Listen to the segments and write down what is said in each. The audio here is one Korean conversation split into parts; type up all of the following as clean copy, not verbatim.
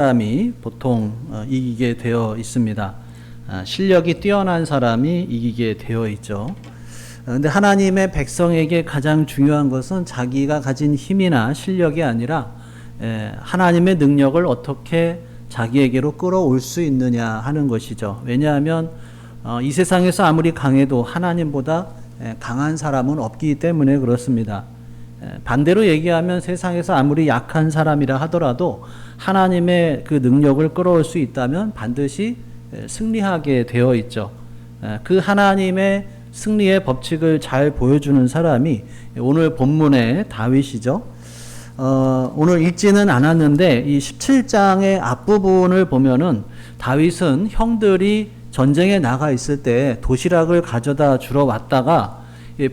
사람이 보통 이기게 되어 있습니다. 실력이 뛰어난 사람이 이기게 되어 있죠. 그런데 하나님의 백성에게 가장 중요한 것은 자기가 가진 힘이나 실력이 아니라 하나님의 능력을 어떻게 자기에게로 끌어올 수 있느냐 하는 것이죠. 왜냐하면 이 세상에서 아무리 강해도 하나님보다 강한 사람은 없기 때문에 그렇습니다. 반대로 얘기하면 세상에서 아무리 약한 사람이라 하더라도 하나님의 그 능력을 끌어올 수 있다면 반드시 승리하게 되어 있죠. 그 하나님의 승리의 법칙을 잘 보여주는 사람이 오늘 본문의 다윗이죠. 오늘 읽지는 않았는데 이 17장의 앞부분을 보면은 다윗은 형들이 전쟁에 나가 있을 때 도시락을 가져다 주러 왔다가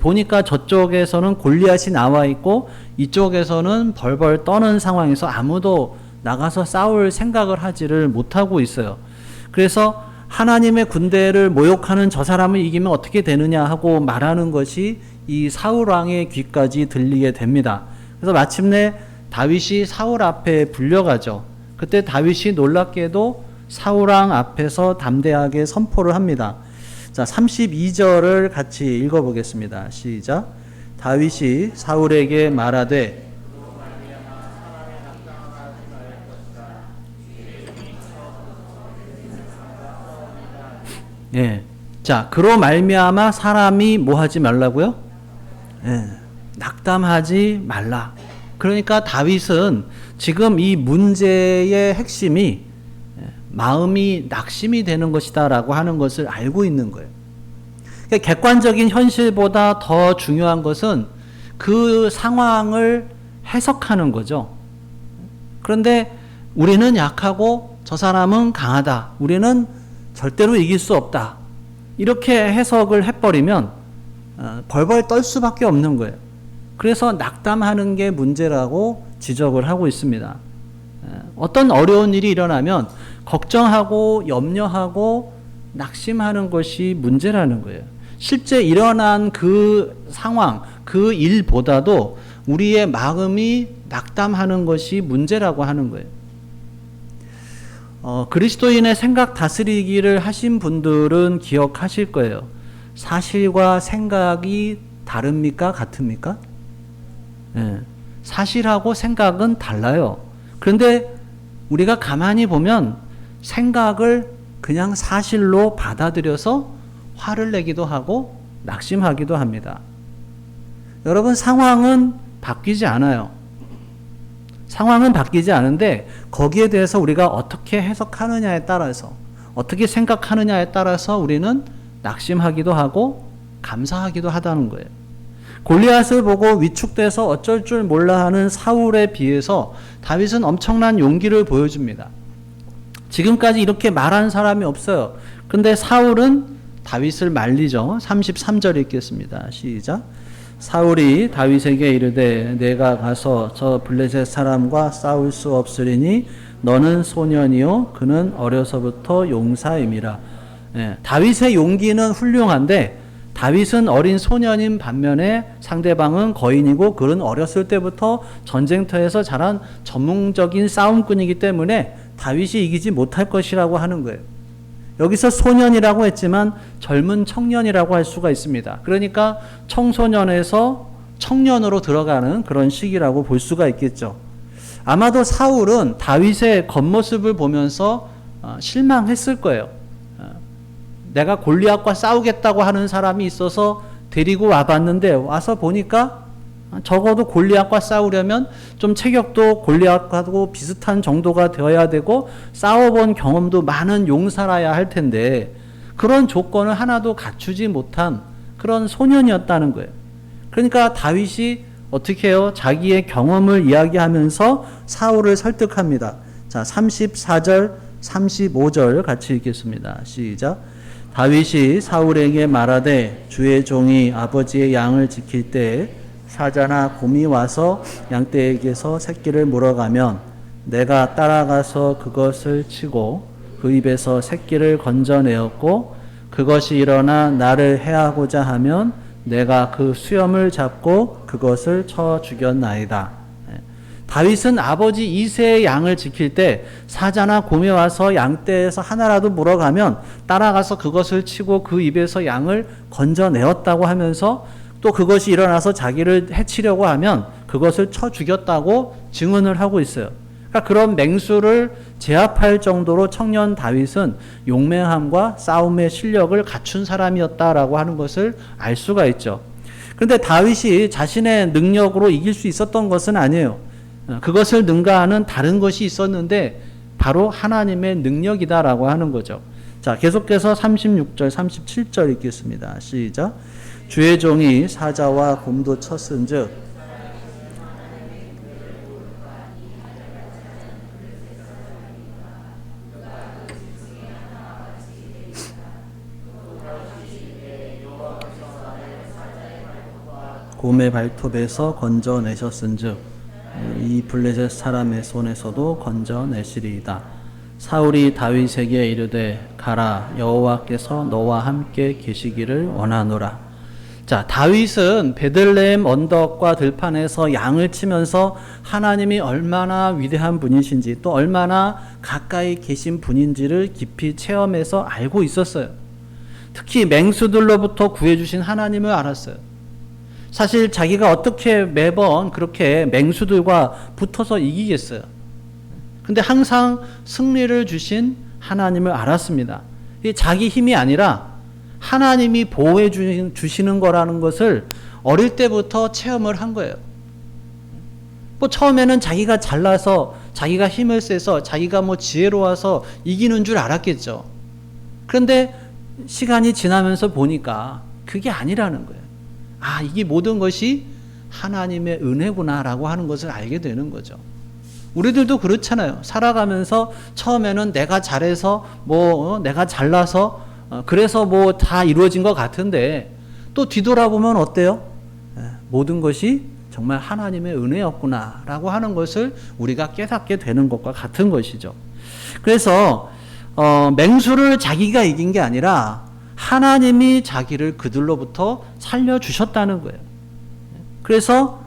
보니까 저쪽에서는 골리앗이 나와 있고 이쪽에서는 벌벌 떠는 상황에서 아무도 나가서 싸울 생각을 하지를 못하고 있어요. 그래서 하나님의 군대를 모욕하는 저 사람을 이기면 어떻게 되느냐 하고 말하는 것이 이 사울 왕의 귀까지 들리게 됩니다. 그래서 마침내 다윗이 사울 앞에 불려가죠. 그때 다윗이 놀랍게도 사울 왕 앞에서 담대하게 선포를 합니다. 자, 32절을 같이 읽어보겠습니다. 시작. 다윗이 사울에게 말하되 자, 그로 말미암아 사람이 뭐 하지 말라고요? 낙담하지 말라. 그러니까 다윗은 지금 이 문제의 핵심이 마음이 낙심이 되는 것이다 라고 하는 것을 알고 있는 거예요. 그러니까 객관적인 현실보다 더 중요한 것은 그 상황을 해석하는 거죠. 그런데 우리는 약하고 저 사람은 강하다. 우리는 절대로 이길 수 없다. 이렇게 해석을 해버리면 벌벌 떨 수밖에 없는 거예요. 그래서 낙담하는 게 문제라고 지적을 하고 있습니다. 어떤 어려운 일이 일어나면 걱정하고 염려하고 낙심하는 것이 문제라는 거예요. 실제 일어난 그 상황, 그 일보다도 우리의 마음이 낙담하는 것이 문제라고 하는 거예요. 그리스도인의 생각 다스리기를 하신 분들은 기억하실 거예요. 사실과 생각이 다릅니까? 같습니까? 사실하고 생각은 달라요. 그런데 우리가 가만히 보면 생각을 그냥 사실로 받아들여서 화를 내기도 하고 낙심하기도 합니다. 여러분, 상황은 바뀌지 않아요. 상황은 바뀌지 않은데 거기에 대해서 우리가 어떻게 해석하느냐에 따라서, 어떻게 생각하느냐에 따라서 우리는 낙심하기도 하고 감사하기도 하다는 거예요. 골리앗을 보고 위축돼서 어쩔 줄 몰라 하는 사울에 비해서 다윗은 엄청난 용기를 보여줍니다. 지금까지 이렇게 말한 사람이 없어요. 근데 사울은 다윗을 말리죠. 33절 읽겠습니다. 시작. 사울이 다윗에게 이르되 내가 가서 저 블레셋 사람과 싸울 수 없으리니 너는 소년이요 그는 어려서부터 용사임이라. 다윗의 용기는 훌륭한데 다윗은 어린 소년인 반면에 상대방은 거인이고 그는 어렸을 때부터 전쟁터에서 자란 전문적인 싸움꾼이기 때문에 다윗이 이기지 못할 것이라고 하는 거예요. 여기서 소년이라고 했지만 젊은 청년이라고 할 수가 있습니다. 그러니까 청소년에서 청년으로 들어가는 그런 시기라고 볼 수가 있겠죠. 아마도 사울은 다윗의 겉모습을 보면서 실망했을 거예요. 내가 골리앗과 싸우겠다고 하는 사람이 있어서 데리고 와봤는데 와서 보니까 적어도 골리앗과 싸우려면 좀 체격도 골리앗과도 비슷한 정도가 되어야 되고 싸워본 경험도 많은 용사라야 할 텐데 그런 조건을 하나도 갖추지 못한 그런 소년이었다는 거예요. 그러니까 다윗이 어떻게 해요? 자기의 경험을 이야기하면서 사울을 설득합니다. 자, 34절, 35절 같이 읽겠습니다. 시작. 다윗이 사울에게 말하되 주의 종이 아버지의 양을 지킬 때에 사자나 곰이 와서 양떼에게서 새끼를 물어가면 내가 따라가서 그것을 치고 그 입에서 새끼를 건져내었고 그것이 일어나 나를 해하고자 하면 내가 그 수염을 잡고 그것을 쳐 죽였나이다. 다윗은 아버지 이새의 양을 지킬 때 사자나 곰이 와서 양떼에서 하나라도 물어가면 따라가서 그것을 치고 그 입에서 양을 건져내었다고 하면서 또 그것이 일어나서 자기를 해치려고 하면 그것을 쳐 죽였다고 증언을 하고 있어요. 그러니까 그런 맹수를 제압할 정도로 청년 다윗은 용맹함과 싸움의 실력을 갖춘 사람이었다라고 하는 것을 알 수가 있죠. 그런데 다윗이 자신의 능력으로 이길 수 있었던 것은 아니에요. 그것을 능가하는 다른 것이 있었는데 바로 하나님의 능력이다라고 하는 거죠. 자, 계속해서 36절, 37절 읽겠습니다. 시작. 주의 종이 사자와 곰도 쳤은즉 곰의 발톱에서 건져내셨은즉 이 블레셋 사람의 손에서도 건져내시리이다. 사울이 다윗에게 이르되 가라, 여호와께서 너와 함께 계시기를 원하노라. 자, 다윗은 베들레헴 언덕과 들판에서 양을 치면서 하나님이 얼마나 위대한 분이신지 또 얼마나 가까이 계신 분인지를 깊이 체험해서 알고 있었어요. 특히 맹수들로부터 구해주신 하나님을 알았어요. 사실 자기가 어떻게 매번 그렇게 맹수들과 붙어서 이기겠어요. 근데 항상 승리를 주신 하나님을 알았습니다. 이게 자기 힘이 아니라 하나님이 보호해 주시는 거라는 것을 어릴 때부터 체험을 한 거예요. 뭐 처음에는 자기가 잘나서 자기가 힘을 세서 자기가 뭐 지혜로워서 이기는 줄 알았겠죠. 그런데 시간이 지나면서 보니까 그게 아니라는 거예요. 아, 이게 모든 것이 하나님의 은혜구나라고 하는 것을 알게 되는 거죠. 우리들도 그렇잖아요. 살아가면서 처음에는 내가 잘해서 내가 잘나서 그래서 뭐 다 이루어진 것 같은데 또 뒤돌아보면 어때요? 모든 것이 정말 하나님의 은혜였구나라고 하는 것을 우리가 깨닫게 되는 것과 같은 것이죠. 그래서 맹수를 자기가 이긴 게 아니라 하나님이 자기를 그들로부터 살려주셨다는 거예요. 그래서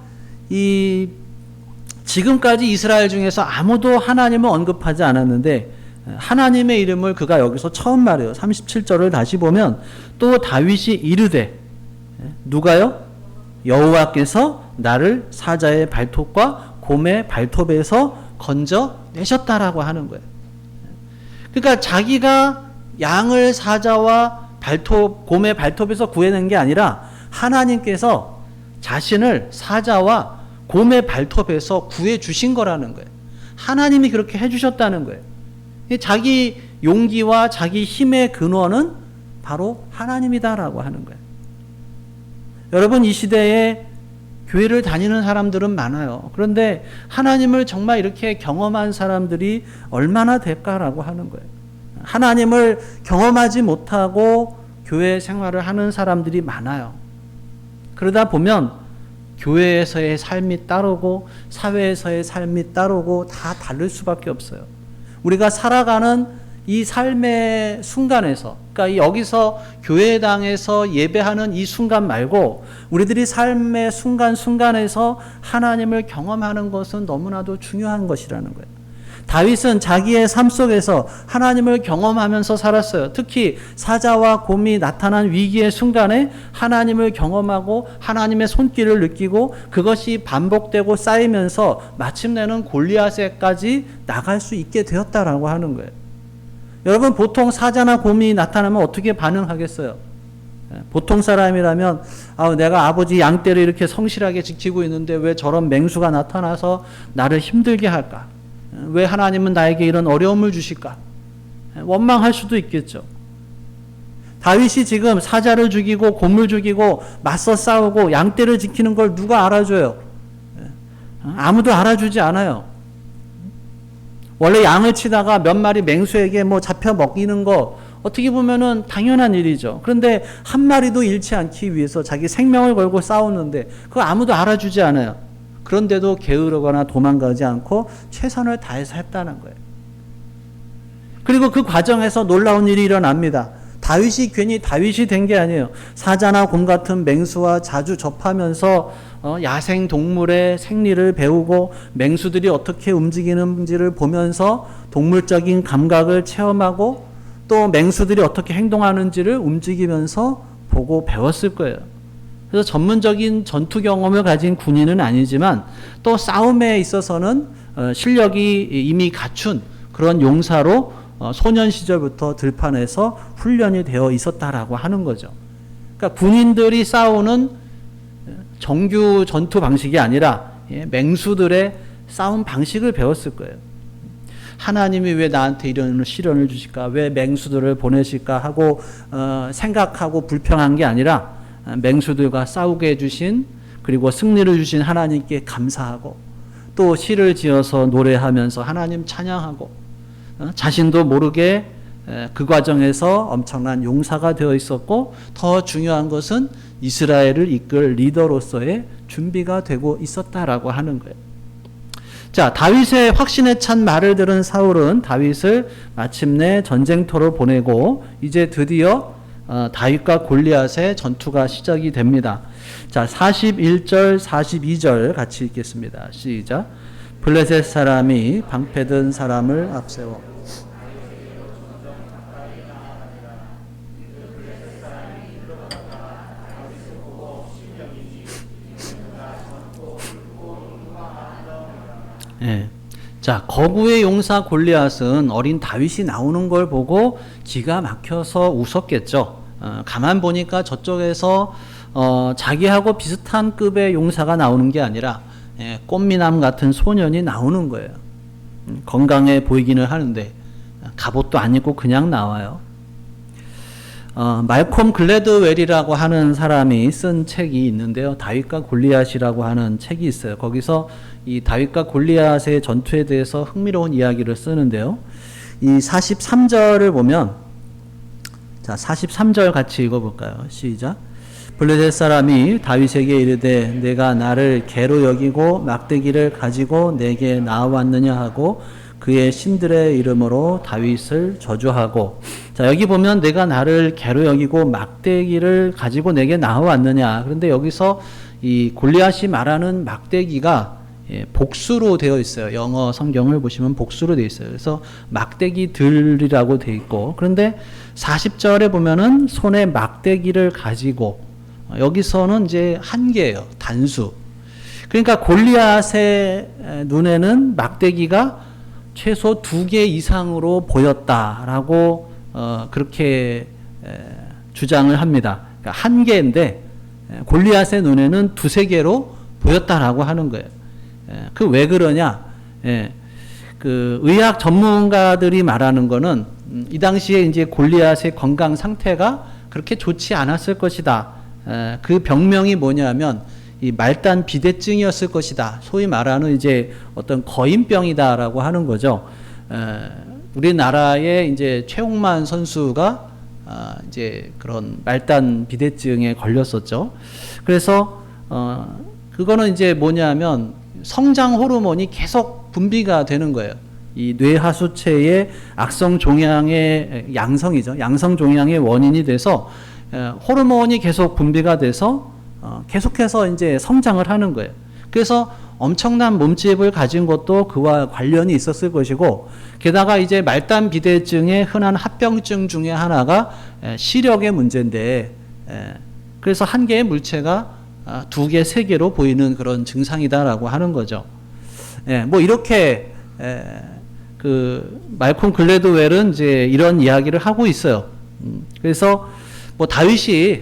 지금까지 이스라엘 중에서 아무도 하나님을 언급하지 않았는데 하나님의 이름을 그가 여기서 처음 말해요. 37절을 다시 보면 또 다윗이 이르되 누가요? 여호와께서 나를 사자의 발톱과 곰의 발톱에서 건져내셨다라고 하는 거예요. 그러니까 자기가 양을 사자와 곰의 발톱에서 구해낸 게 아니라 하나님께서 자신을 사자와 곰의 발톱에서 구해 주신 거라는 거예요. 하나님이 그렇게 해주셨다는 거예요. 자기 용기와 자기 힘의 근원은 바로 하나님이다라고 하는 거예요. 여러분, 이 시대에 교회를 다니는 사람들은 많아요. 그런데 하나님을 정말 이렇게 경험한 사람들이 얼마나 될까라고 하는 거예요. 하나님을 경험하지 못하고 교회 생활을 하는 사람들이 많아요. 그러다 보면 교회에서의 삶이 따르고 사회에서의 삶이 따르고 다 다를 수밖에 없어요. 우리가 살아가는 이 삶의 순간에서, 그러니까 여기서 교회당에서 예배하는 이 순간 말고 우리들이 삶의 순간순간에서 하나님을 경험하는 것은 너무나도 중요한 것이라는 거예요. 다윗은 자기의 삶 속에서 하나님을 경험하면서 살았어요. 특히 사자와 곰이 나타난 위기의 순간에 하나님을 경험하고 하나님의 손길을 느끼고 그것이 반복되고 쌓이면서 마침내는 골리앗에까지 나갈 수 있게 되었다라고 하는 거예요. 여러분, 보통 사자나 곰이 나타나면 어떻게 반응하겠어요? 보통 사람이라면 내가 아버지 양떼를 이렇게 성실하게 지키고 있는데 왜 저런 맹수가 나타나서 나를 힘들게 할까? 왜 하나님은 나에게 이런 어려움을 주실까? 원망할 수도 있겠죠. 다윗이 지금 사자를 죽이고 곰을 죽이고 맞서 싸우고 양떼를 지키는 걸 누가 알아줘요? 아무도 알아주지 않아요. 원래 양을 치다가 몇 마리 맹수에게 잡혀 먹이는 거 어떻게 보면은 당연한 일이죠. 그런데 한 마리도 잃지 않기 위해서 자기 생명을 걸고 싸우는데 그거 아무도 알아주지 않아요. 그런데도 게으르거나 도망가지 않고 최선을 다해서 했다는 거예요. 그리고 그 과정에서 놀라운 일이 일어납니다. 다윗이 괜히 다윗이 된 게 아니에요. 사자나 곰 같은 맹수와 자주 접하면서 야생 동물의 생리를 배우고 맹수들이 어떻게 움직이는지를 보면서 동물적인 감각을 체험하고 또 맹수들이 어떻게 행동하는지를 움직이면서 보고 배웠을 거예요. 그래서 전문적인 전투 경험을 가진 군인은 아니지만 또 싸움에 있어서는 실력이 이미 갖춘 그런 용사로 소년 시절부터 들판에서 훈련이 되어 있었다라고 하는 거죠. 그러니까 군인들이 싸우는 정규 전투 방식이 아니라 맹수들의 싸움 방식을 배웠을 거예요. 하나님이 왜 나한테 이런 시련을 주실까? 왜 맹수들을 보내실까? 하고 생각하고 불평한 게 아니라 맹수들과 싸우게 해주신 그리고 승리를 주신 하나님께 감사하고 또 시를 지어서 노래하면서 하나님 찬양하고 자신도 모르게 그 과정에서 엄청난 용사가 되어 있었고 더 중요한 것은 이스라엘을 이끌 리더로서의 준비가 되고 있었다라고 하는 거예요. 자, 다윗의 확신에 찬 말을 들은 사울은 다윗을 마침내 전쟁터로 보내고 이제 드디어 다윗과 골리앗의 전투가 시작이 됩니다. 자, 41절, 42절 같이 읽겠습니다. 시작. 블레셋 사람이 방패든 사람을 앞세워 예. 자, 거구의 용사 골리앗은 어린 다윗이 나오는 걸 보고 기가 막혀서 웃었겠죠. 가만 보니까 저쪽에서 자기하고 비슷한 급의 용사가 나오는 게 아니라 꽃미남 같은 소년이 나오는 거예요. 건강해 보이기는 하는데 갑옷도 안 입고 그냥 나와요. 말콤 글래드웰이라고 하는 사람이 쓴 책이 있는데요. 다윗과 골리앗이라고 하는 책이 있어요. 거기서 이 다윗과 골리앗의 전투에 대해서 흥미로운 이야기를 쓰는데요. 이 43절을 보면, 자, 43절 같이 읽어볼까요? 시작. 블레셋 사람이 다윗에게 이르되 내가 나를 개로 여기고 막대기를 가지고 내게 나아왔느냐 하고 그의 신들의 이름으로 다윗을 저주하고. 자, 여기 보면 내가 나를 개로 여기고 막대기를 가지고 내게 나아왔느냐. 그런데 여기서 이 골리앗이 말하는 막대기가 복수로 되어 있어요. 영어 성경을 보시면 복수로 되어 있어요. 그래서 막대기들이라고 되어 있고, 그런데 40절에 보면은 손에 막대기를 가지고, 여기서는 이제 한 개예요. 단수. 그러니까 골리앗의 눈에는 막대기가 최소 2개 이상으로 보였다라고 그렇게 주장을 합니다. 그러니까 한 개인데 골리앗의 눈에는 2-3개로 보였다라고 하는 거예요. 그 왜 그러냐? 그 의학 전문가들이 말하는 거는 이 당시에 이제 골리앗의 건강 상태가 그렇게 좋지 않았을 것이다. 그 병명이 뭐냐면 이 말단 비대증이었을 것이다. 소위 말하는 이제 어떤 거인병이다라고 하는 거죠. 우리나라의 이제 최홍만 선수가 이제 그런 말단 비대증에 걸렸었죠. 그래서 그거는 이제 뭐냐면 성장 호르몬이 계속 분비가 되는 거예요. 이 뇌하수체의 악성 종양의 양성이죠. 양성 종양의 원인이 돼서 호르몬이 계속 분비가 돼서 계속해서 이제 성장을 하는 거예요. 그래서 엄청난 몸집을 가진 것도 그와 관련이 있었을 것이고, 게다가 이제 말단 비대증의 흔한 합병증 중에 하나가 시력의 문제인데, 그래서 한 개의 물체가 2개, 3개로 보이는 그런 증상이다라고 하는 거죠. 뭐 이렇게 그 말콤 글래드웰은 이제 이런 이야기를 하고 있어요. 그래서 뭐 다윗이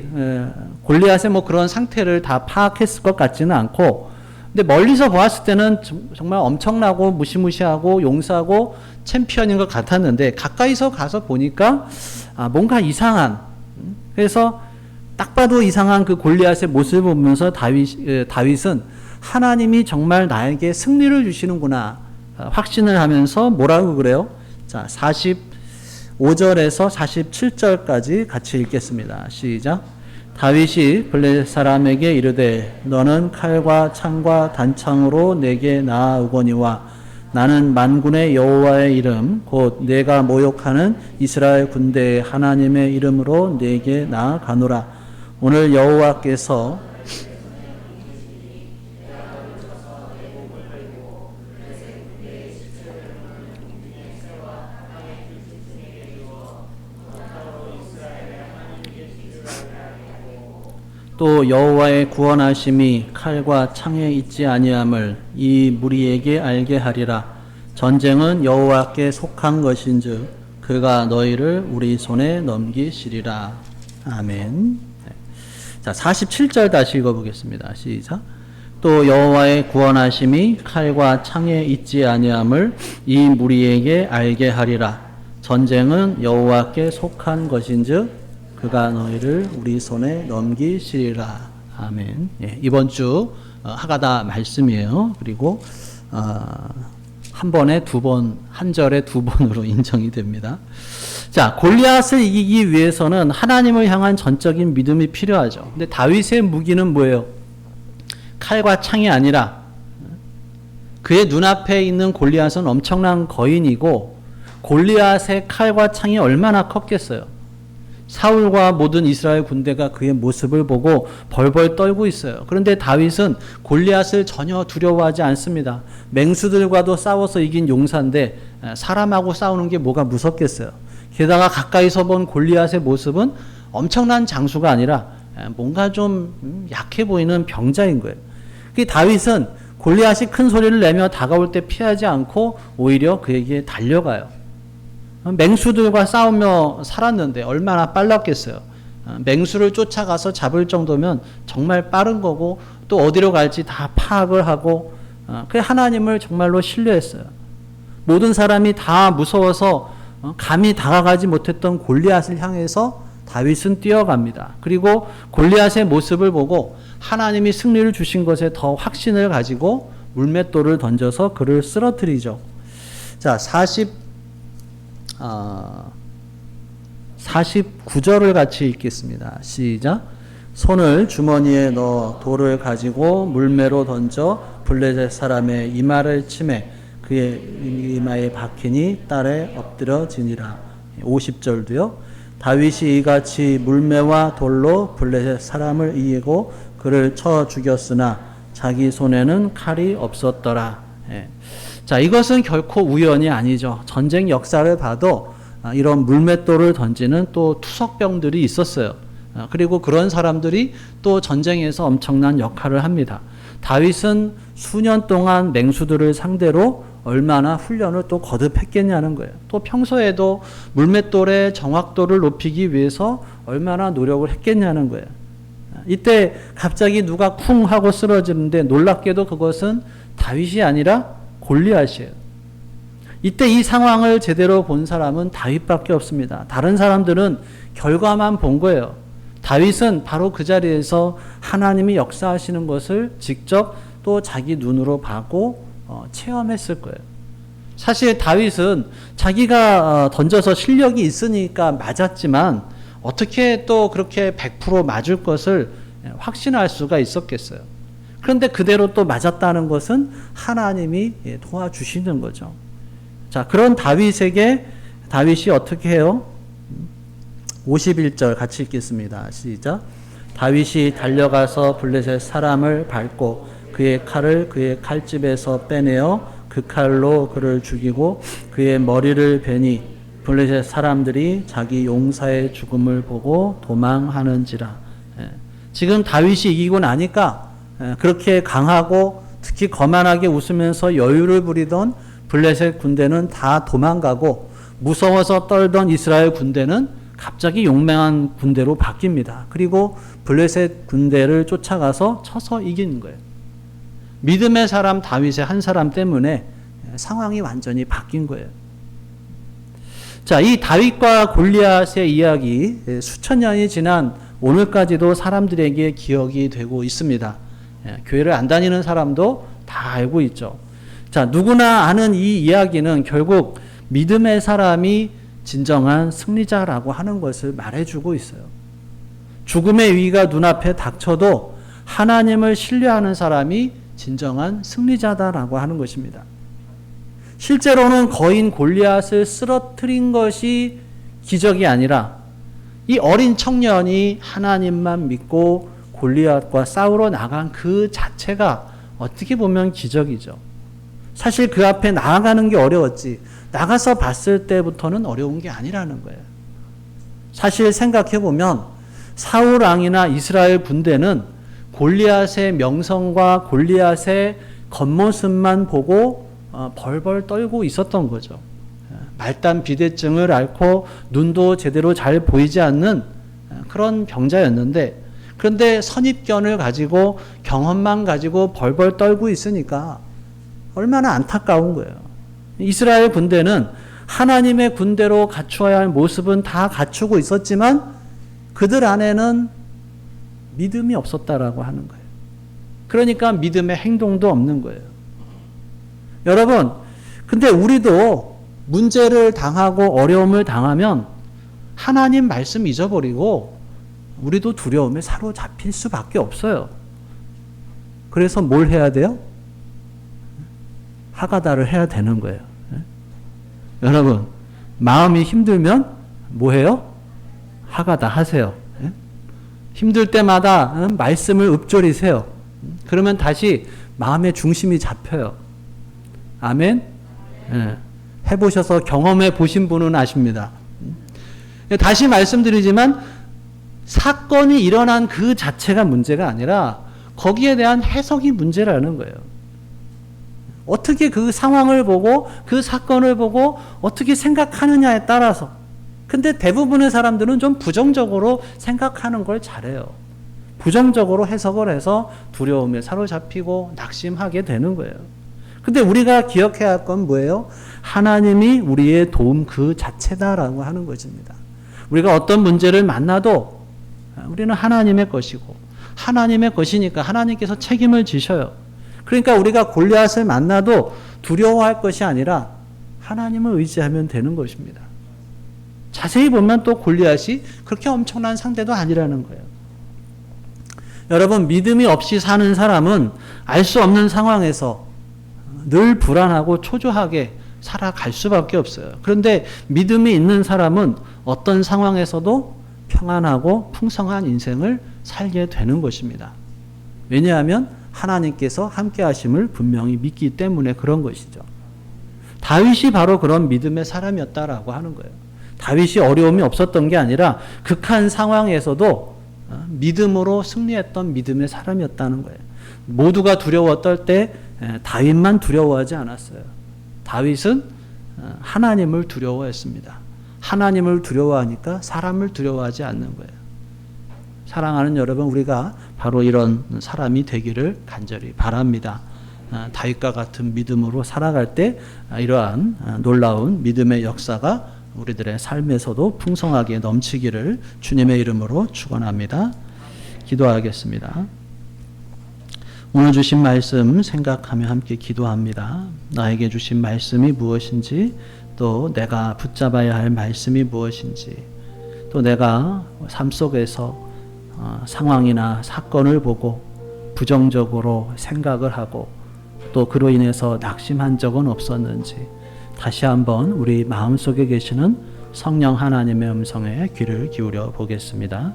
골리앗의 뭐 그런 상태를 다 파악했을 것 같지는 않고, 근데 멀리서 보았을 때는 정말 엄청나고 무시무시하고 용사고 챔피언인 것 같았는데 가까이서 가서 보니까 뭔가 이상한, 그래서 딱 봐도 이상한 그 골리앗의 모습을 보면서 다윗은 하나님이 정말 나에게 승리를 주시는구나 확신을 하면서 뭐라고 그래요? 자, 45절에서 47절까지 같이 읽겠습니다. 시작. 다윗이 블레셋 사람에게 이르되 너는 칼과 창과 단창으로 내게 나아오거니와 나는 만군의 여호와의 이름 곧 내가 모욕하는 이스라엘 군대의 하나님의 이름으로 네게 나아가노라. 오늘 여호와께서 또 여호와의 구원하심이 칼과 창에 있지 아니함을 이 무리에게 알게 하리라. 전쟁은 여호와께 속한 것인즉 그가 너희를 우리 손에 넘기시리라. 아멘. 자, 47절 다시 읽어보겠습니다. 시작. 또 여호와의 구원하심이 칼과 창에 있지 아니함을 이 무리에게 알게 하리라. 전쟁은 여호와께 속한 것인즉 그가 너희를 우리 손에 넘기시리라. 아멘. 예, 이번 주 하가다 말씀이에요. 그리고 한 번에 두 번, 한 절에 두 번으로 인정이 됩니다. 자, 골리앗을 이기기 위해서는 하나님을 향한 전적인 믿음이 필요하죠. 근데 다윗의 무기는 뭐예요? 칼과 창이 아니라 그의 눈앞에 있는 골리앗은 엄청난 거인이고 골리앗의 칼과 창이 얼마나 컸겠어요. 사울과 모든 이스라엘 군대가 그의 모습을 보고 벌벌 떨고 있어요. 그런데 다윗은 골리앗을 전혀 두려워하지 않습니다. 맹수들과도 싸워서 이긴 용사인데 사람하고 싸우는 게 뭐가 무섭겠어요. 게다가 가까이서 본 골리앗의 모습은 엄청난 장수가 아니라 뭔가 좀 약해 보이는 병자인 거예요. 다윗은 골리앗이 큰 소리를 내며 다가올 때 피하지 않고 오히려 그에게 달려가요. 맹수들과 싸우며 살았는데 얼마나 빨랐겠어요. 맹수를 쫓아가서 잡을 정도면 정말 빠른 거고 또 어디로 갈지 다 파악을 하고 그 하나님을 정말로 신뢰했어요. 모든 사람이 다 무서워서 감히 다가가지 못했던 골리앗을 향해서 다윗은 뛰어갑니다. 그리고 골리앗의 모습을 보고 하나님이 승리를 주신 것에 더 확신을 가지고 물맷돌을 던져서 그를 쓰러뜨리죠. 자, 49절을 같이 읽겠습니다. 시작. 손을 주머니에 넣어 돌을 가지고 물매로 던져 블레셋 사람의 이마를 치매 그의 이마에 박히니 딸에 엎드러지니라. 50절도요. 다윗이 이같이 물매와 돌로 블레셋 사람을 이기고 그를 쳐 죽였으나 자기 손에는 칼이 없었더라. 예. 자, 이것은 결코 우연이 아니죠. 전쟁 역사를 봐도 이런 물맷돌을 던지는 또 투석병들이 있었어요. 그리고 그런 사람들이 또 전쟁에서 엄청난 역할을 합니다. 다윗은 수년 동안 맹수들을 상대로 얼마나 훈련을 또 거듭했겠냐는 거예요. 또 평소에도 물맷돌의 정확도를 높이기 위해서 얼마나 노력을 했겠냐는 거예요. 이때 갑자기 누가 쿵 하고 쓰러지는데 놀랍게도 그것은 다윗이 아니라 골리앗이에요. 이때 이 상황을 제대로 본 사람은 다윗밖에 없습니다. 다른 사람들은 결과만 본 거예요. 다윗은 바로 그 자리에서 하나님이 역사하시는 것을 직접 또 자기 눈으로 보고 체험했을 거예요. 사실 다윗은 자기가 던져서 실력이 있으니까 맞았지만 어떻게 또 그렇게 100% 맞을 것을 확신할 수가 있었겠어요. 그런데 그대로 또 맞았다는 것은 하나님이 도와주시는 거죠. 자, 그런 다윗에게 다윗이 어떻게 해요? 51절 같이 읽겠습니다. 시작. 다윗이 달려가서 블레셋 사람을 밟고 그의 칼을 그의 칼집에서 빼내어 그 칼로 그를 죽이고 그의 머리를 베니 블레셋 사람들이 자기 용사의 죽음을 보고 도망하는지라. 지금 다윗이 이기고 나니까 그렇게 강하고 특히 거만하게 웃으면서 여유를 부리던 블레셋 군대는 다 도망가고 무서워서 떨던 이스라엘 군대는 갑자기 용맹한 군대로 바뀝니다. 그리고 블레셋 군대를 쫓아가서 쳐서 이기는 거예요. 믿음의 사람 다윗의 한 사람 때문에 상황이 완전히 바뀐 거예요. 자, 이 다윗과 골리앗의 이야기 수천 년이 지난 오늘까지도 사람들에게 기억이 되고 있습니다. 교회를 안 다니는 사람도 다 알고 있죠. 자, 누구나 아는 이 이야기는 결국 믿음의 사람이 진정한 승리자라고 하는 것을 말해주고 있어요. 죽음의 위기가 눈앞에 닥쳐도 하나님을 신뢰하는 사람이 진정한 승리자다라고 하는 것입니다. 실제로는 거인 골리앗을 쓰러뜨린 것이 기적이 아니라 이 어린 청년이 하나님만 믿고 골리앗과 싸우러 나간 그 자체가 어떻게 보면 기적이죠. 사실 그 앞에 나아가는 게 어려웠지 나가서 봤을 때부터는 어려운 게 아니라는 거예요. 사실 생각해 보면 사울 왕이나 이스라엘 군대는 골리앗의 명성과 골리앗의 겉모습만 보고 벌벌 떨고 있었던 거죠. 말단 비대증을 앓고 눈도 제대로 잘 보이지 않는 그런 병자였는데, 그런데 선입견을 가지고 경험만 가지고 벌벌 떨고 있으니까 얼마나 안타까운 거예요. 이스라엘 군대는 하나님의 군대로 갖추어야 할 모습은 다 갖추고 있었지만 그들 안에는 믿음이 없었다라고 하는 거예요. 그러니까 믿음의 행동도 없는 거예요. 여러분, 근데 우리도 문제를 당하고 어려움을 당하면 하나님 말씀 잊어버리고 우리도 두려움에 사로잡힐 수밖에 없어요. 그래서 뭘 해야 돼요? 하가다를 해야 되는 거예요. 여러분, 마음이 힘들면 뭐 해요? 하가다 하세요. 힘들 때마다 말씀을 읊조리세요. 그러면 다시 마음의 중심이 잡혀요. 아멘? 해보셔서 경험해 보신 분은 아십니다. 다시 말씀드리지만 사건이 일어난 그 자체가 문제가 아니라 거기에 대한 해석이 문제라는 거예요. 어떻게 그 상황을 보고 그 사건을 보고 어떻게 생각하느냐에 따라서. 근데 대부분의 사람들은 좀 부정적으로 생각하는 걸 잘해요. 부정적으로 해석을 해서 두려움에 사로잡히고 낙심하게 되는 거예요. 근데 우리가 기억해야 할 건 뭐예요? 하나님이 우리의 도움 그 자체다라고 하는 것입니다. 우리가 어떤 문제를 만나도 우리는 하나님의 것이고 하나님의 것이니까 하나님께서 책임을 지셔요. 그러니까 우리가 골리앗을 만나도 두려워할 것이 아니라 하나님을 의지하면 되는 것입니다. 자세히 보면 또 골리앗이 그렇게 엄청난 상대도 아니라는 거예요. 여러분, 믿음이 없이 사는 사람은 알 수 없는 상황에서 늘 불안하고 초조하게 살아갈 수밖에 없어요. 그런데 믿음이 있는 사람은 어떤 상황에서도 평안하고 풍성한 인생을 살게 되는 것입니다. 왜냐하면 하나님께서 함께 하심을 분명히 믿기 때문에 그런 것이죠. 다윗이 바로 그런 믿음의 사람이었다라고 하는 거예요. 다윗이 어려움이 없었던 게 아니라 극한 상황에서도 믿음으로 승리했던 믿음의 사람이었다는 거예요. 모두가 두려워 떨 때 다윗만 두려워하지 않았어요. 다윗은 하나님을 두려워했습니다. 하나님을 두려워하니까 사람을 두려워하지 않는 거예요. 사랑하는 여러분, 우리가 바로 이런 사람이 되기를 간절히 바랍니다. 다윗과 같은 믿음으로 살아갈 때 이러한 놀라운 믿음의 역사가 우리들의 삶에서도 풍성하게 넘치기를 주님의 이름으로 축원합니다. 기도하겠습니다. 오늘 주신 말씀 생각하며 함께 기도합니다. 나에게 주신 말씀이 무엇인지, 또 내가 붙잡아야 할 말씀이 무엇인지, 또 내가 삶 속에서 상황이나 사건을 보고 부정적으로 생각을 하고 또 그로 인해서 낙심한 적은 없었는지 다시 한번 우리 마음속에 계시는 성령 하나님의 음성에 귀를 기울여 보겠습니다.